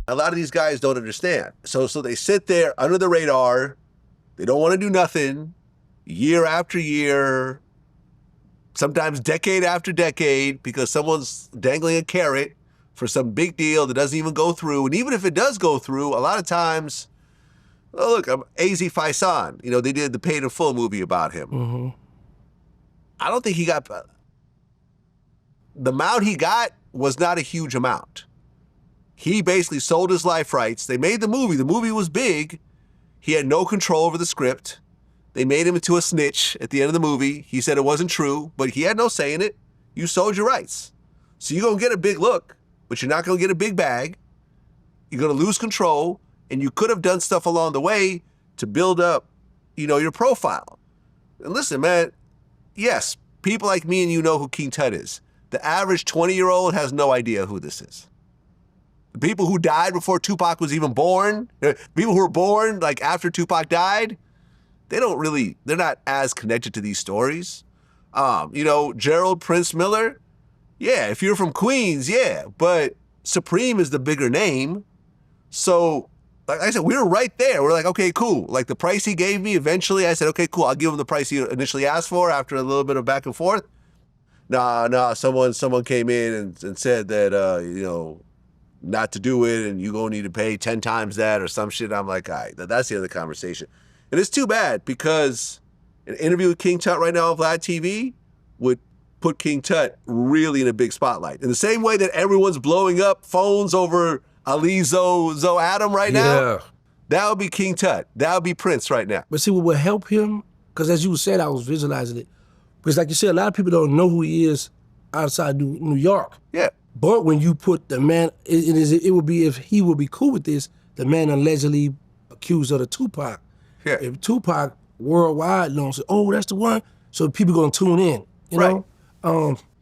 a lot of these guys don't understand. So they sit there under the radar. They don't want to do nothing year after year, sometimes decade after decade, because someone's dangling a carrot for some big deal that doesn't even go through. And even if it does go through, a lot of times, oh, look, AZ Faisan, they did the Paid in Full movie about him. Mm-hmm. I don't think he got, the amount he got was not a huge amount. He basically sold his life rights. They made the movie. The movie was big. He had no control over the script. They made him into a snitch at the end of the movie. He said it wasn't true, but he had no say in it. You sold your rights. So you're going to get a big look, but you're not going to get a big bag. You're going to lose control, and you could have done stuff along the way to build up, your profile. And listen, man, yes, people like me and you know who King Tut is. The average 20-year-old has no idea who this is. The people who died before 2Pac was even born, people who were born like after 2Pac died, they're not as connected to these stories. Gerald Prince Miller, yeah, if you're from Queens, yeah, but Supreme is the bigger name. So, like I said, we were right there. We're like, okay, cool. Like the price he gave me, eventually I said, okay, cool, I'll give him the price he initially asked for after a little bit of back and forth. Nah, someone came in and said that, not to do it, and you're going to need to pay 10 times that or some shit. I'm like, all right, that's the other conversation. And it's too bad because an interview with King Tut right now on VladTV would put King Tut really in a big spotlight. In the same way that everyone's blowing up phones over Ali Zoe Adam right now, that would be King Tut. That would be Prince right now. But see, what would help him, because as you said, I was visualizing it, because like you said, a lot of people don't know who he is outside New York. Yeah. But when you put the man, it would be, if he would be cool with this, the man allegedly accused of the 2Pac. Yeah. If 2Pac worldwide knows, oh, that's the one, so people gonna tune in, you know?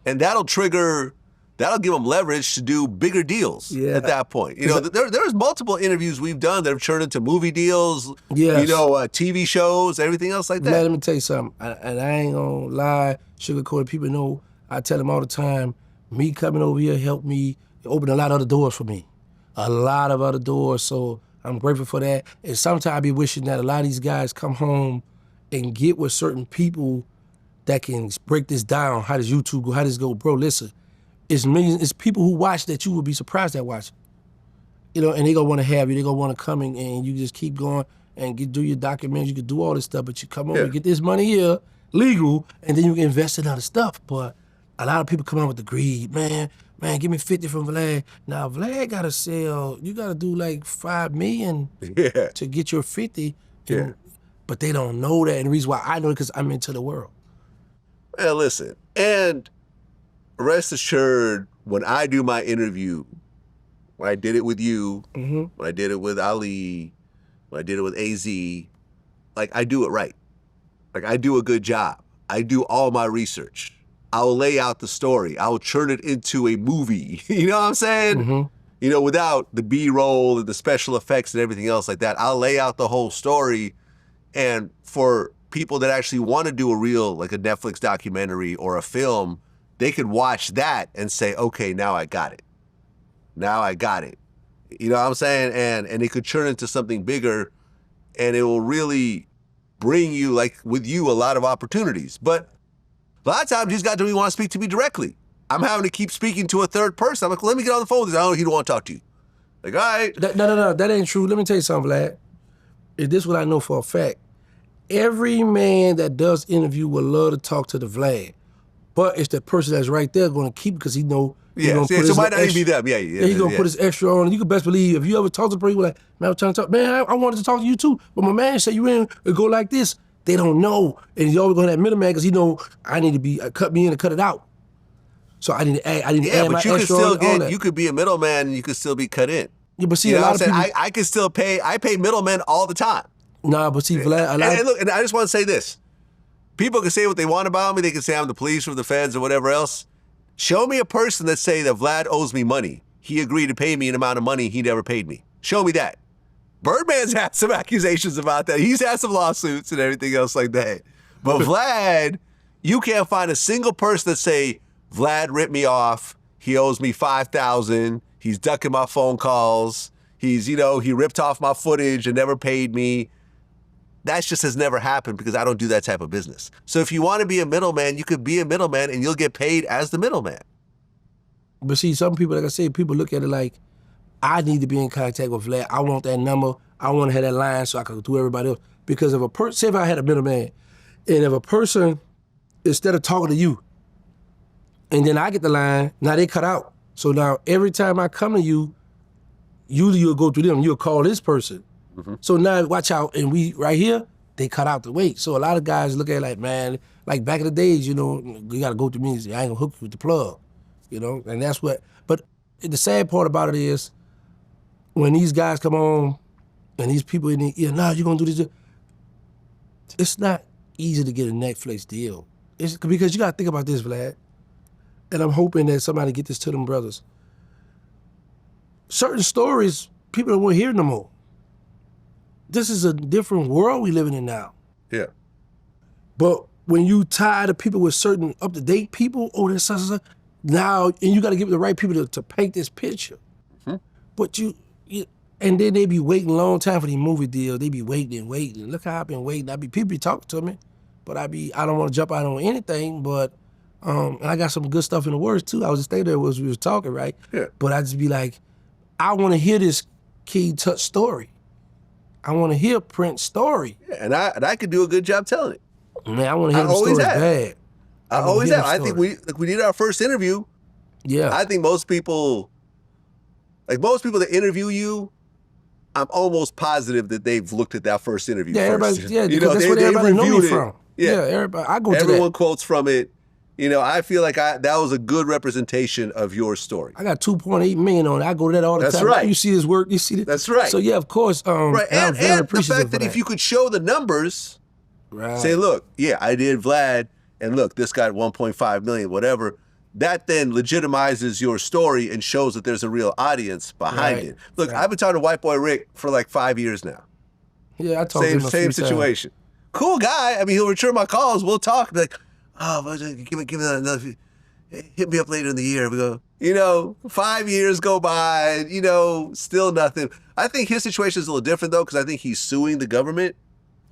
And that'll give them leverage to do bigger deals at that point. There's multiple interviews we've done that have turned into movie deals, TV shows, everything else like that. Let me tell you something, and I ain't gonna lie, sugarcoat, people know, I tell them all the time, me coming over here helped me open a lot of other doors for me. A lot of other doors, so I'm grateful for that. And sometimes I be wishing that a lot of these guys come home and get with certain people that can break this down. How does YouTube go? How does it go? Bro, listen, it's millions, it's people who watch that you would be surprised at watching. And they gonna wanna have you, they gonna wanna come in and you just keep going and do your documents, you can do all this stuff, but you come over and get this money here, legal, and then you can invest in other stuff. But a lot of people come out with the greed, man, give me 50 from Vlad. Now, Vlad gotta sell, you gotta do like 5 million to get your 50. But they don't know that, and the reason why I know it because I'm into the world. Well, listen, and rest assured, when I do my interview, when I did it with you, when I did it with Ali, when I did it with AZ, like I do it right. Like I do a good job. I do all my research. I'll lay out the story. I'll turn it into a movie. You know what I'm saying? Without the B-roll and the special effects and everything else like that. I'll lay out the whole story. And for people that actually want to do a real, like a Netflix documentary or a film, they could watch that and say, okay, now I got it. Now I got it. You know what I'm saying? And it could turn into something bigger, and it will really bring you, like with you, a lot of opportunities. But a lot of times he's got to want to speak to me directly. I'm having to keep speaking to a third person. I'm like, let me get on the phone with this. I know he don't want to talk to you. Like, all right. No, that ain't true. Let me tell you something, Vlad. This is what I know for a fact. Every man that does interview will love to talk to the Vlad. But it's the person that's right there going to keep, because he know so it might not even be them. He's going to put his extra on. You can best believe, if you ever talk to the person, like, man, I was trying to talk, man, I wanted to talk to you too, but my man said you in, it go like this. They don't know. And he's always going to have middleman because he know I need to be, cut me in and cut it out. So I need to add my extra on. Yeah, but you could be a middleman and you could still be cut in. Yeah, but see, a lot of people, I can still pay, I pay middlemen all the time. Nah, but see, Vlad, and I just want to say this. People can say what they want about me. They can say I'm the police or the feds or whatever else. Show me a person that say that Vlad owes me money. He agreed to pay me an amount of money he never paid me. Show me that. Birdman's had some accusations about that. He's had some lawsuits and everything else like that. But Vlad, you can't find a single person that say, Vlad ripped me off. He owes me $5,000. He's ducking my phone calls. He's, you know, he ripped off my footage and never paid me. That just has never happened because I don't do that type of business. So if you want to be a middleman, you could be a middleman and you'll get paid as the middleman. But see, some people, like I said, people look at it like, I need to be in contact with Vlad. I want that number. I want to have that line so I can do everybody else. Because if a person, say if I had a middleman, and if a person, instead of talking to you, and then I get the line, now they cut out. So now every time I come to you, usually you'll go through them, you'll call this person. So now watch out, and we right here, they cut out the wait. So a lot of guys look at it like, man, like back in the days, you know, you gotta go through me, I ain't gonna hook you with the plug, you know, and that's what, but the sad part about it is, when these guys come on, and these people in the ear, nah, you're gonna do this, it's not easy to get a Netflix deal. It's because you gotta think about this, Vlad, and I'm hoping that somebody get this to them brothers. Certain stories, people don't want to hear no more. This is a different world we living in now. Yeah. But when you tie the people with certain up-to-date people, oh, that's such and such, now, and you got to give the right people to paint this picture. But you, and then they be waiting a long time for these movie deals. They be waiting and waiting. Look how I've been waiting. People be talking to me, but I don't want to jump out on anything, but, and I got some good stuff in the works too. I was just thinking there as we was talking, right? Yeah. But I just be like, I want to hear this King Tut story. I want to hear Prince's story. Yeah, and I could do a good job telling it. Man, I want to hear the story bad. I always have. I think we did our first interview. Yeah. I think most people that interview you, I'm almost positive that they've looked at that first interview. Yeah, first. everybody. Yeah, because that's what everybody know me from. Yeah, everybody. I go to that. Everyone quotes from it. You know, I feel like that was a good representation of your story. I got 2.8 million on it. I go to that all the time. That's right. You see this work, you see this. That's right. So yeah, of course. Right, and the fact that that if you could show the numbers, right. say, look, yeah, I did Vlad, and look, this got 1.5 million, whatever. That then legitimizes your story and shows that there's a real audience behind it. Look, I've been talking to White Boy Rick for like 5 years now. Yeah, I talked to him Same situation. Cool guy. I mean, he'll return my calls. We'll talk. Be like, oh, give me another. Hit me up later in the year. We go, you know, 5 years go by, you know, still nothing. I think his situation is a little different though, because I think he's suing the government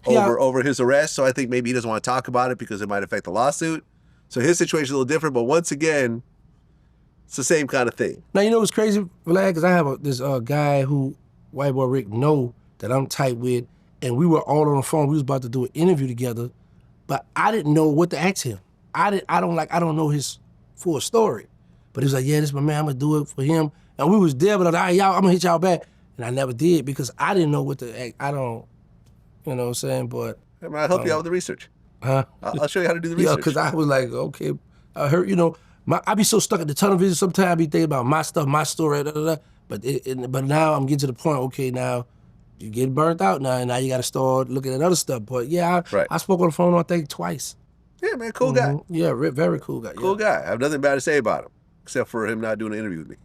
over his arrest. So I think maybe he doesn't want to talk about it because it might affect the lawsuit. So his situation is a little different, but once again, it's the same kind of thing. Now, you know what's crazy, Vlad? Because I have this guy who White Boy Rick know that I'm tight with, and we were all on the phone. We was about to do an interview together, but I didn't know what to ask him. I don't know his full story. But he was like, yeah, this is my man, I'm gonna do it for him. And we was there, but I was like, y'all, I'm gonna hit y'all back. And I never did because I didn't know what to ask. I don't, you know what I'm saying? But I'll help you out with the research. Huh? I'll show you how to do the research. Yeah, because I was like, okay, I heard, you know, I be so stuck at the tunnel vision. Sometimes I be thinking about my stuff, my story, but now I'm getting to the point, okay, now you get burnt out now, and now you got to start looking at other stuff. But yeah, I spoke on the phone, I think, twice. Yeah, man, cool guy. Yeah, very cool guy. Cool guy. I have nothing bad to say about him, except for him not doing an interview with me.